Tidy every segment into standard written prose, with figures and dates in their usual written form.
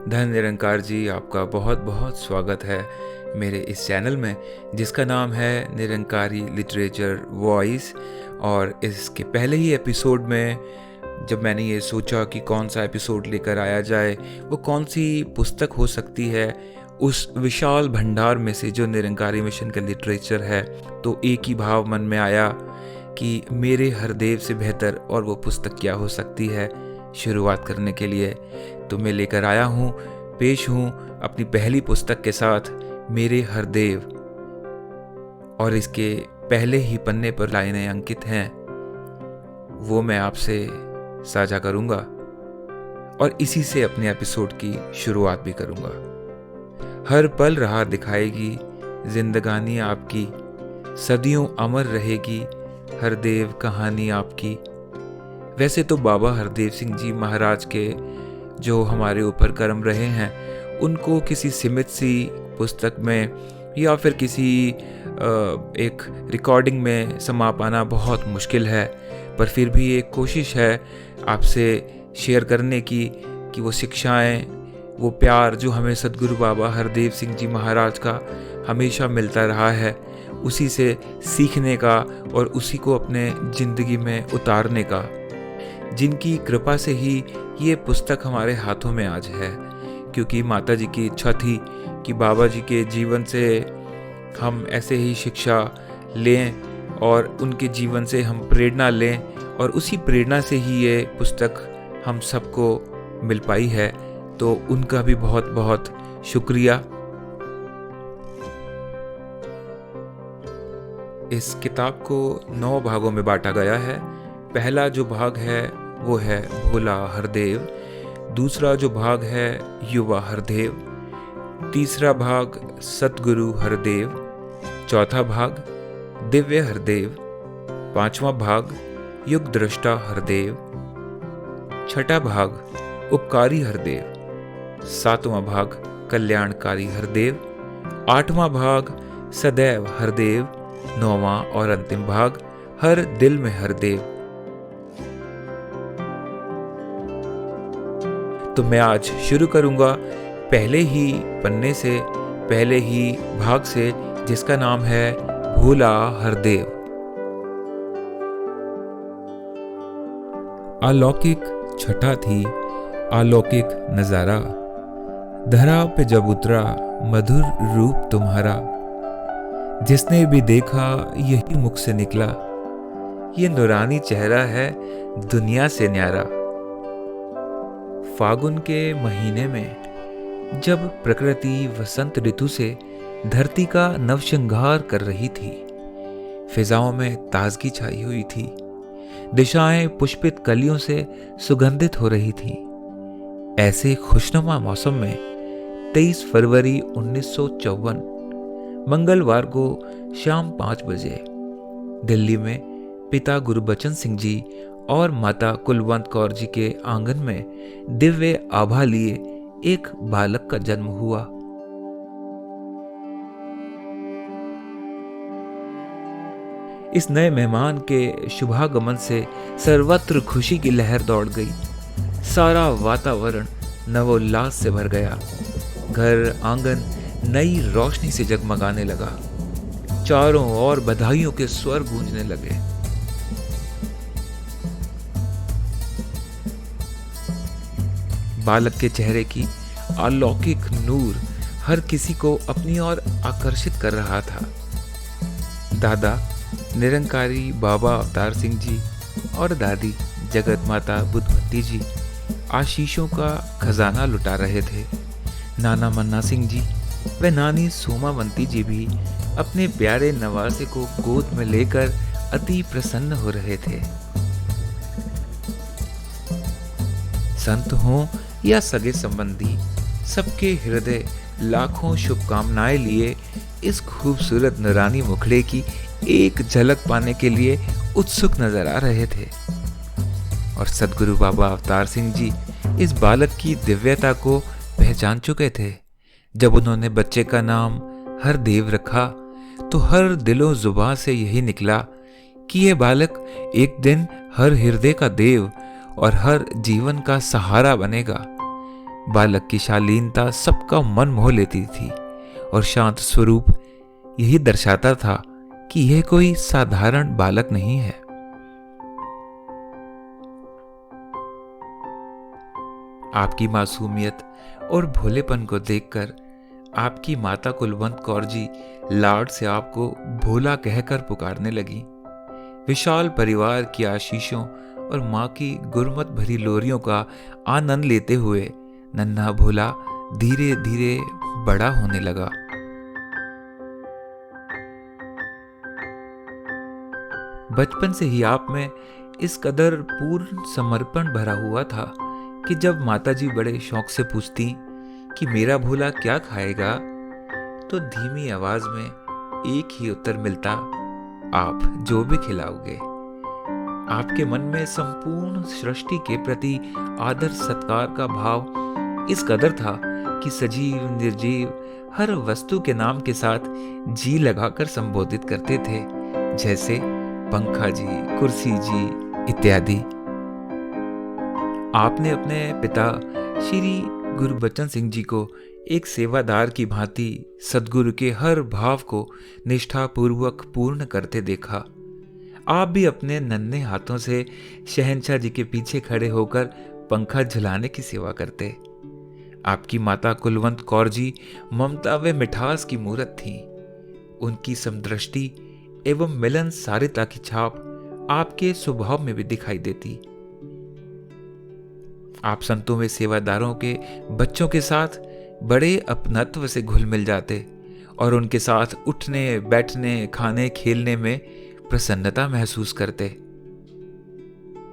धन निरंकार जी, आपका बहुत बहुत स्वागत है मेरे इस चैनल में जिसका नाम है निरंकारी लिटरेचर वॉइस। और इसके पहले ही एपिसोड में जब मैंने ये सोचा कि कौन सा एपिसोड लेकर आया जाए, वो कौन सी पुस्तक हो सकती है उस विशाल भंडार में से जो निरंकारी मिशन का लिटरेचर है, तो एक ही भाव मन में आया कि मेरे हरदेव से बेहतर और वो पुस्तक क्या हो सकती है शुरुआत करने के लिए। तो मैं लेकर आया हूँ, पेश हूँ अपनी पहली पुस्तक के साथ, मेरे हरदेव। और इसके पहले ही पन्ने पर लाइनें अंकित हैं, वो मैं आपसे साझा करूँगा और इसी से अपने एपिसोड की शुरुआत भी करूँगा। हर पल राह दिखाएगी जिंदगानी आपकी, सदियों अमर रहेगी हरदेव कहानी आपकी। वैसे तो बाबा हरदेव सिंह जी महाराज के जो हमारे ऊपर कर्म रहे हैं, उनको किसी सीमित सी पुस्तक में या फिर किसी एक रिकॉर्डिंग में समा पाना बहुत मुश्किल है, पर फिर भी एक कोशिश है आपसे शेयर करने की कि वो शिक्षाएं, वो प्यार जो हमें सद्गुरु बाबा हरदेव सिंह जी महाराज का हमेशा मिलता रहा है, उसी से सीखने का और उसी को अपने ज़िंदगी में उतारने का, जिनकी कृपा से ही ये पुस्तक हमारे हाथों में आज है। क्योंकि माता जी की इच्छा थी कि बाबा जी के जीवन से हम ऐसे ही शिक्षा लें और उनके जीवन से हम प्रेरणा लें, और उसी प्रेरणा से ही ये पुस्तक हम सबको मिल पाई है। तो उनका भी बहुत बहुत शुक्रिया। इस किताब को 9 भागों में बांटा गया है। पहला जो भाग है वो है भोला हरदेव, दूसरा जो भाग है युवा हरदेव, तीसरा भाग सतगुरु हरदेव, चौथा भाग दिव्य हरदेव, पांचवा भाग युग दृष्टा हरदेव, छठा भाग उपकारी हरदेव, सातवां भाग कल्याणकारी हरदेव, आठवां भाग सदैव हरदेव, नौवां और अंतिम भाग हर दिल में हरदेव। तो मैं आज शुरू करूंगा पहले ही पन्ने से, पहले ही भाग से, जिसका नाम है भोला हरदेव। अलौकिक छटा थी अलौकिक नजारा, धरा पे जब उतरा मधुर रूप तुम्हारा, जिसने भी देखा यही मुख से निकला, ये नूरानी चेहरा है दुनिया से न्यारा। फागुन के महीने में जब प्रकृति वसंत ऋतु से धरती का नवश्रृंगार कर रही थी, फिजाओं में ताजगी छाई हुई थी, दिशाएं पुष्पित कलियों से सुगंधित हो रही थी। ऐसे खुशनुमा मौसम में 23 फरवरी 1954 मंगलवार को शाम 5 बजे दिल्ली में पिता गुरबचन सिंह जी और माता कुलवंत कौर जी के आंगन में दिव्य आभा लिए एक बालक का जन्म हुआ। इस नए मेहमान के शुभागमन से सर्वत्र खुशी की लहर दौड़ गई। सारा वातावरण नवोल्लास से भर गया। घर आंगन नई रोशनी से जगमगाने लगा। चारों ओर बधाइयों के स्वर गूंजने लगे। बालक के चेहरे की अलौकिक नूर हर किसी को अपनी ओर आकर्षित कर रहा था। दादा निरंकारी बाबा अवतार सिंह जी और दादी जगत माता बुद्धवती जी आशीषों का खजाना लुटा रहे थे। नाना मन्ना सिंह जी व नानी सोमावंती जी भी अपने प्यारे नवासे को गोद में लेकर अति प्रसन्न हो रहे थे। संत हों या सगे संबंधी, सबके हृदय लाखों शुभकामनाएं लिए इस खूबसूरत नूरानी मुखड़े की एक झलक पाने के लिए उत्सुक नजर आ रहे थे। और सद्गुरु बाबा अवतार सिंह जी इस बालक की दिव्यता को पहचान चुके थे। जब उन्होंने बच्चे का नाम हरदेव रखा तो हर दिलो जुबान से यही निकला कि यह बालक एक दिन हर हृदय का देव और हर जीवन का सहारा बनेगा। बालक की शालीनता सबका मन मोह लेती थी और शांत स्वरूप यही दर्शाता था कि यह कोई साधारण बालक नहीं है। आपकी मासूमियत और भोलेपन को देखकर आपकी माता कुलवंत कौर जी लाड से आपको भोला कहकर पुकारने लगी। विशाल परिवार की आशीषों और माँ की गुरमत भरी लोरियों का आनंद लेते हुए नन्हा भोला धीरे धीरे बड़ा होने लगा। बचपन से ही आप में इस कदर पूर्ण समर्पण भरा हुआ था कि जब माताजी बड़े शौक से पूछती कि मेरा भोला क्या खाएगा, तो धीमी आवाज में एक ही उत्तर मिलता, आप जो भी खिलाओगे। आपके मन में संपूर्ण सृष्टि के प्रति आदर सत्कार का भाव इस कदर था कि सजीव निर्जीव हर वस्तु के नाम के साथ जी लगाकर संबोधित करते थे, जैसे पंखा जी, कुर्सी जी इत्यादि। आपने अपने पिता श्री गुरबचन सिंह जी को एक सेवादार की भांति सद्गुरु के हर भाव को निष्ठापूर्वक पूर्ण करते देखा। आप भी अपने नन्हे हाथों से शहंशाह जी के पीछे खड़े होकर पंखा झुलाने की सेवा करते। आपकी माता कुलवंत कौर जी ममता व मिठास की मूरत थी। उनकी समदृष्टि एवं मिलनसारिता की छाप आपके स्वभाव में भी दिखाई देती। आप संतों में सेवादारों के बच्चों के साथ बड़े अपनत्व से घुल मिल जाते और उनके साथ उठने बैठने खाने खेलने में प्रसन्नता महसूस करते।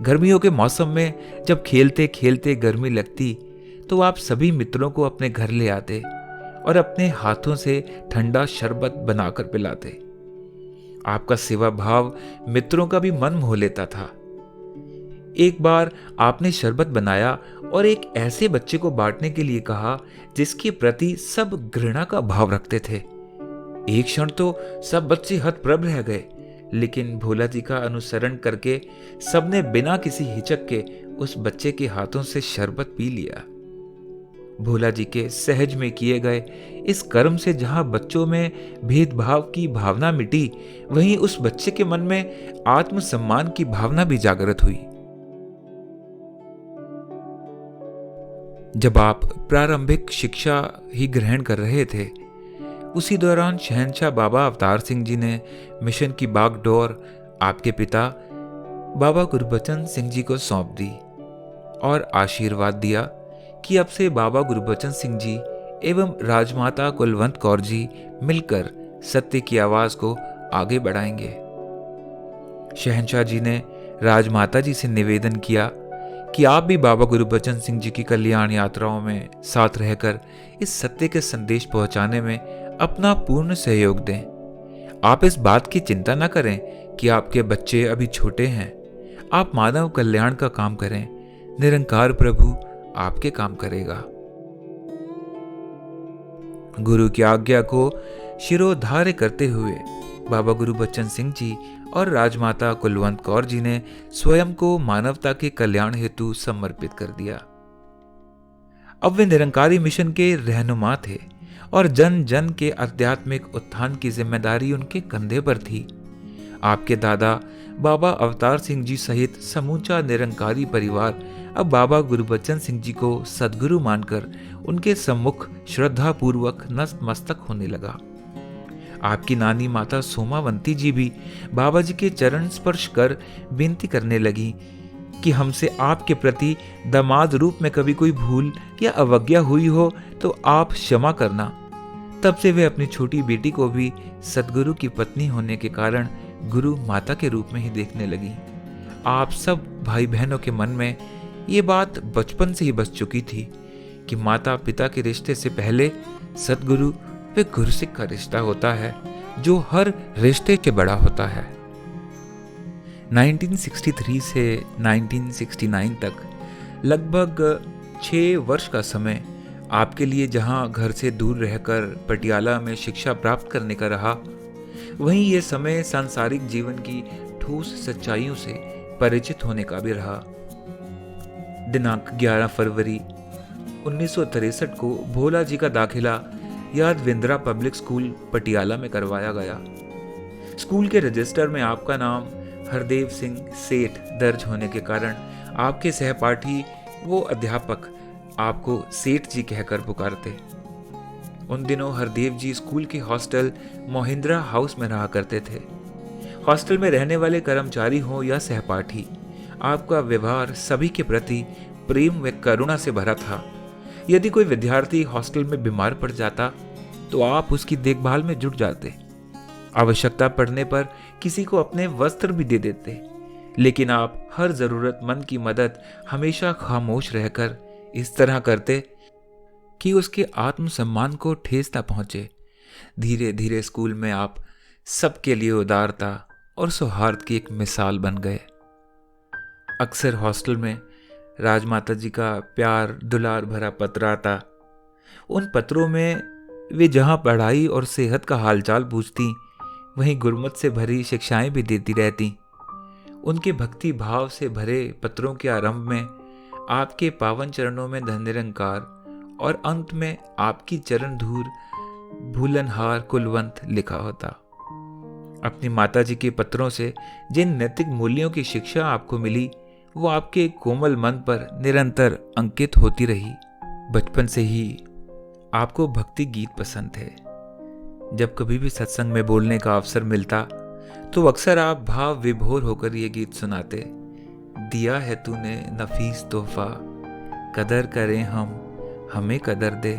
गर्मियों के मौसम में जब खेलते खेलते गर्मी लगती तो आप सभी मित्रों को अपने घर ले आते और अपने हाथों से ठंडा शरबत बनाकर पिलाते। आपका सेवा भाव मित्रों का भी मन मोह लेता था। एक बार आपने शरबत बनाया और एक ऐसे बच्चे को बांटने के लिए कहा जिसके प्रति सब घृणा का भाव रखते थे। एक क्षण तो सब बच्चे हतप्रभ रह गए, लेकिन भोला जी का अनुसरण करके सबने बिना किसी हिचक के उस बच्चे के हाथों से शरबत पी लिया। भोला जी के सहज में किए गए इस कर्म से जहां बच्चों में भेदभाव की भावना मिटी, वहीं उस बच्चे के मन में आत्मसम्मान की भावना भी जागृत हुई। जब आप प्रारंभिक शिक्षा ही ग्रहण कर रहे थे, उसी दौरान शहंशाह बाबा अवतार सिंह जी ने मिशन की बागडोर आपके पिता बाबा गुरबचन सिंह जी को सौंप दी और आशीर्वाद दिया कि अब से बाबा गुरबचन सिंह जी एवं राजमाता कुलवंत कौर जी मिलकर सत्य की आवाज को आगे बढ़ाएंगे। शहंशाह जी ने राजमाता जी से निवेदन किया कि आप भी बाबा गुरबचन सिंह जी की कल्याण यात्राओं में साथ रहकर इस सत्य के संदेश पहुंचाने में अपना पूर्ण सहयोग दें। आप इस बात की चिंता न करें कि आपके बच्चे अभी छोटे हैं। आप मानव कल्याण का काम करें, निरंकार प्रभु आपके काम करेगा। गुरु की आज्ञा को शिरोधार्य करते हुए बाबा गुरबचन सिंह जी और राजमाता कुलवंत कौर जी ने स्वयं को मानवता के कल्याण हेतु समर्पित कर दिया। अब वे निरंकारी मिशन के रहनुमा थे और जन जन के आध्यात्मिक उत्थान की जिम्मेदारी उनके कंधे पर थी। आपके दादा बाबा अवतार सिंह जी सहित समूचा निरंकारी परिवार अब बाबा गुरबचन सिंह जी को सद्गुरु मानकर उनके सम्मुख श्रद्धा पूर्वक नतमस्तक होने लगा। आपकी नानी माता सोमावंती जी भी बाबा जी के चरण स्पर्श कर विनती करने लगी कि हमसे आपके प्रति दामाद रूप में कभी कोई भूल या अवज्ञा हुई हो तो आप क्षमा करना। तब से वे अपनी छोटी बेटी को भी सद्गुरु की पत्नी होने के कारण गुरु माता के रूप में ही देखने लगी। आप सब भाई बहनों के मन में ये बात बचपन से ही बस चुकी थी कि माता पिता के रिश्ते से पहले सद्गुरु व गुरु सिख का रिश्ता होता है, जो हर रिश्ते से बड़ा होता है। 1963 से 1969 तक लगभग 6 वर्ष का समय आपके लिए जहां घर से दूर रहकर पटियाला में शिक्षा प्राप्त करने का रहा, वहीं ये समय सांसारिक जीवन की ठोस सच्चाइयों से परिचित होने का भी रहा। दिनांक 11 फरवरी 1963 को भोला जी का दाखिला यादविंद्रा पब्लिक स्कूल पटियाला में करवाया गया। स्कूल के रजिस्टर में आपका नाम हरदेव सिंह सेठ दर्ज होने के कारण आपके सहपाठी वो अध्यापक आपको सेठ जी कहकर पुकारते। उन दिनों हरदेव जी स्कूल के हॉस्टल मोहिंद्रा हाउस में रहा करते थे। हॉस्टल में रहने वाले कर्मचारी हो या सहपाठी, आपका व्यवहार सभी के प्रति प्रेम व करुणा से भरा था। यदि कोई विद्यार्थी हॉस्टल में बीमार पड़ जाता तो आप उसकी देखभाल में जुट जाते। आवश्यकता पड़ने पर किसी को अपने वस्त्र भी दे देते, लेकिन आप हर जरूरतमंद की मदद हमेशा खामोश रहकर इस तरह करते कि उसके आत्मसम्मान को ठेस न पहुंचे। धीरे धीरे स्कूल में आप सबके लिए उदारता और सौहार्द की एक मिसाल बन गए। अक्सर हॉस्टल में राजमाता जी का प्यार दुलार भरा पत्र आता। उन पत्रों में वे जहां पढ़ाई और सेहत का हालचाल पूछती, वहीं गुरमत से भरी शिक्षाएं भी देती रहती। उनके भक्ति भाव से भरे पत्रों के आरंभ में आपके पावन चरणों में धन निरंकार और अंत में आपकी चरण धूर भूलनहार कुलवंत लिखा होता। अपनी माता जी के पत्रों से जिन नैतिक मूल्यों की शिक्षा आपको मिली, वो आपके कोमल मन पर निरंतर अंकित होती रही। बचपन से ही आपको भक्ति गीत पसंद थे। जब कभी भी सत्संग में बोलने का अवसर मिलता तो अक्सर आप भाव विभोर होकर ये गीत सुनाते। दिया है तूने नफीस तोहफा, कदर करें हम, हमें कदर दे,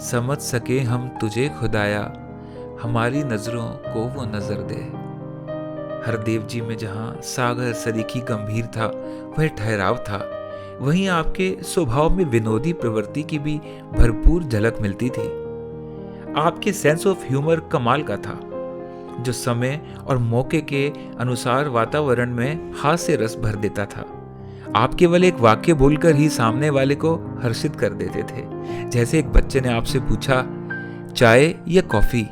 समझ सके हम तुझे खुदाया, हमारी नजरों को वो नजर दे। हरदेव जी में जहां सागर सरीखी गंभीर था वह ठहराव था, वहीं आपके स्वभाव में विनोदी प्रवृत्ति की भी भरपूर झलक मिलती थी। आपके सेंस ऑफ ह्यूमर कमाल का था, जो समय और मौके के अनुसार वातावरण में हास्य रस भर देता था। आप केवल एक वाक्य बोलकर ही सामने वाले को हर्षित कर देते थे। जैसे एक बच्चे ने आपसे पूछा, चाय या कॉफी?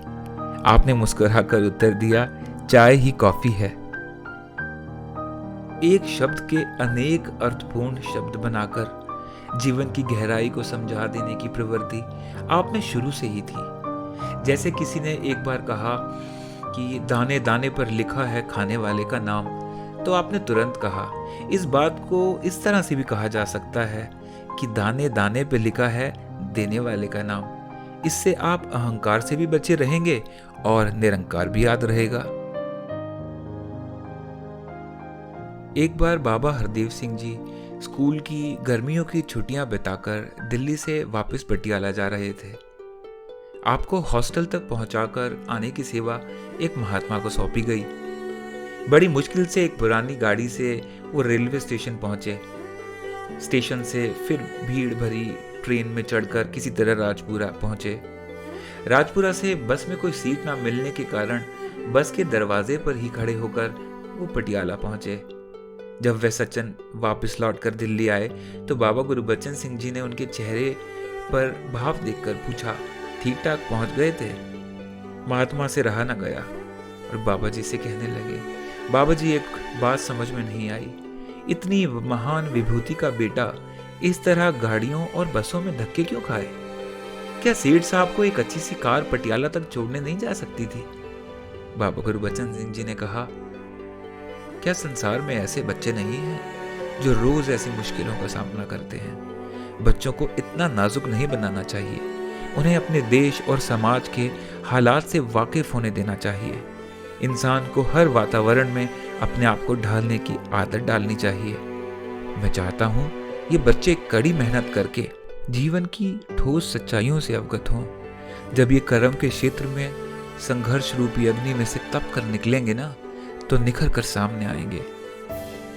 आपने मुस्कुराकर उत्तर दिया, चाय ही कॉफी है। एक शब्द के अनेक अर्थपूर्ण शब्द बनाकर जीवन की गहराई को समझा देने की प्रवृत्ति आप में शुरू से ही थी। जैसे किसी ने एक बार कहा कि दाने दाने पर लिखा है खाने वाले का नाम, तो आपने तुरंत कहा, इस बात को इस तरह से भी कहा जा सकता है कि दाने दाने पर लिखा है देने वाले का नाम। इससे आप अहंकार से भी बचे रहेंगे और निरंकार भी याद रहेगा। एक बार बाबा हरदेव सिंह जी स्कूल की गर्मियों की छुट्टियां बिताकर दिल्ली से वापस पटियाला जा रहे थे। आपको हॉस्टल तक पहुंचाकर आने की सेवा एक महात्मा को सौंपी गई। बड़ी मुश्किल से एक पुरानी गाड़ी से वो रेलवे स्टेशन पहुंचे। स्टेशन से फिर भीड़ भरी ट्रेन में चढ़कर किसी तरह राजपुरा पहुंचे। राजपुरा से बस में कोई सीट ना मिलने के कारण बस के दरवाजे पर ही खड़े होकर वो पटियाला पहुंचे। जब वे सज्जन वापस लौटकर दिल्ली आए तो बाबा गुरबचन सिंह जी ने उनके चेहरे पर भाव देखकर पूछा, ठीक ठाक पहुंच गए थे? महात्मा से रहा न गया और बाबा जी से कहने लगे, बाबा जी एक बात समझ में नहीं आई, इतनी महान विभूति का बेटा इस तरह गाड़ियों और बसों में धक्के क्यों खाए? क्या सेठ साहब को एक अच्छी सी कार पटियाला तक छोड़ने नहीं जा सकती थी? बाबा गुरबचन सिंह जी ने कहा, क्या संसार में ऐसे बच्चे नहीं हैं जो रोज ऐसी मुश्किलों का सामना करते हैं? बच्चों को इतना नाजुक नहीं बनाना चाहिए, उन्हें अपने देश और समाज के हालात से वाकिफ होने देना चाहिए। इंसान को हर वातावरण में अपने आप को ढालने की आदत डालनी चाहिए। मैं चाहता हूँ ये बच्चे कड़ी मेहनत करके जीवन की ठोस सच्चाइयों से अवगत हों। जब ये कर्म के क्षेत्र में संघर्ष रूपी अग्नि में से तप कर निकलेंगे ना, तो निखर कर सामने आएंगे।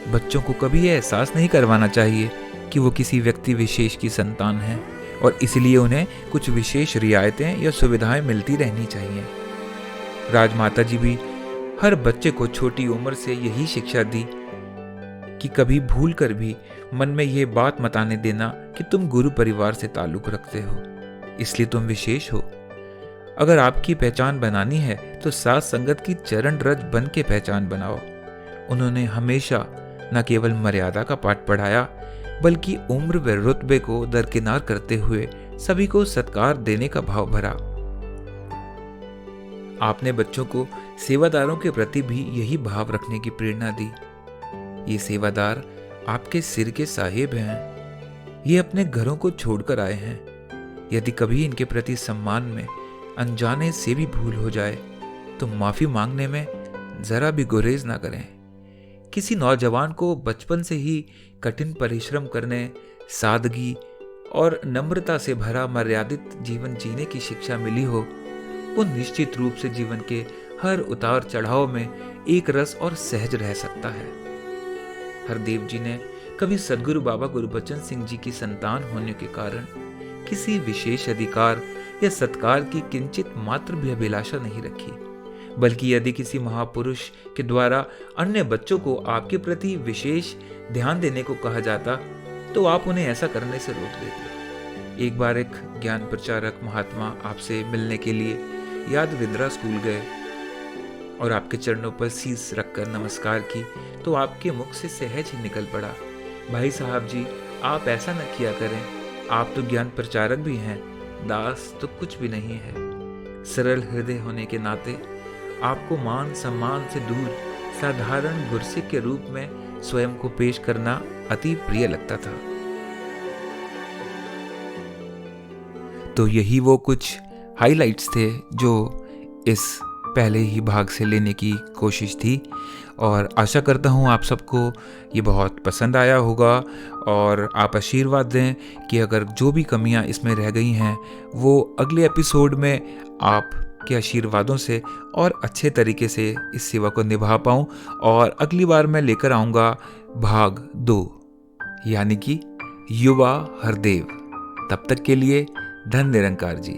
बच्चों को कभी यह एहसास नहीं करवाना चाहिए कि वो किसी व्यक्ति विशेष की संतान हैं और इसलिए उन्हें कुछ विशेष रियायतें या सुविधाएं मिलती रहनी चाहिए। राजमाता जी भी हर बच्चे को छोटी उम्र से यही शिक्षा दी कि कभी भूल कर भी मन में यह बात मत आने देना कि तुम गुरु परिवार से ताल्लुक रखते हो, इसलिए तुम विशेष हो। अगर आपकी पहचान बनानी है तो साथ संगत की चरण रज बन के पहचान बनाओ। उन्होंने हमेशा न केवल मर्यादा का पाठ पढ़ाया, बल्कि उम्र व रुतबे को दरकिनार करते हुए सभी को सत्कार देने का भाव भरा। आपने बच्चों को सेवादारों के प्रति भी यही भाव रखने की प्रेरणा दी। ये सेवादार आपके सिर के साहिब हैं। ये अपने घरों को छोड़कर आए हैं। यदि कभी इनके प्रति सम्मान में अनजाने से भी भूल हो जाए तो माफी मांगने में जरा भी गुरेज ना करें। किसी नौजवान को बचपन से ही कठिन परिश्रम करने, सादगी और नम्रता से भरा मर्यादित जीवन जीने की शिक्षा मिली हो, वो निश्चित रूप से जीवन के हर उतार चढ़ाव में एक रस और सहज रह सकता है। हरदेव जी ने कभी सदगुरु बाबा गुरबचन सिंह जी की संतान होने के कारण किसी विशेष अधिकार या सत्कार की किंचित मात्र भी अभिलाषा नहीं रखी, बल्कि यदि किसी महापुरुष के द्वारा अन्य बच्चों को आपके प्रति विशेष ध्यान देने को कहा जाता तो आप उन्हें ऐसा करने से रोक देते। एक बार एक ज्ञान प्रचारक महात्मा आपसे मिलने के लिए याद विद्रा स्कूल गए और आपके चरणों पर शीश रखकर नमस्कार की तो आपके मुख से सहज ही निकल पड़ा, भाई साहब जी, आप ऐसा न किया करें। आप तो ज्ञान प्रचारक भी हैं, दास तो कुछ भी नहीं है। सरल हृदय होने के नाते आपको मान सम्मान से दूर साधारण गुरसिक के रूप में स्वयं को पेश करना अति प्रिय लगता था। तो यही वो कुछ हाइलाइट्स थे जो इस पहले ही भाग से लेने की कोशिश थी, और आशा करता हूँ आप सबको ये बहुत पसंद आया होगा और आप आशीर्वाद दें कि अगर जो भी कमियाँ इसमें रह गई हैं वो अगले एपिसोड में आप के आशीर्वादों से और अच्छे तरीके से इस सेवा को निभा पाऊँ, और अगली बार मैं लेकर आऊँगा भाग 2 यानी कि युवा हरदेव। तब तक के लिए धन निरंकार जी।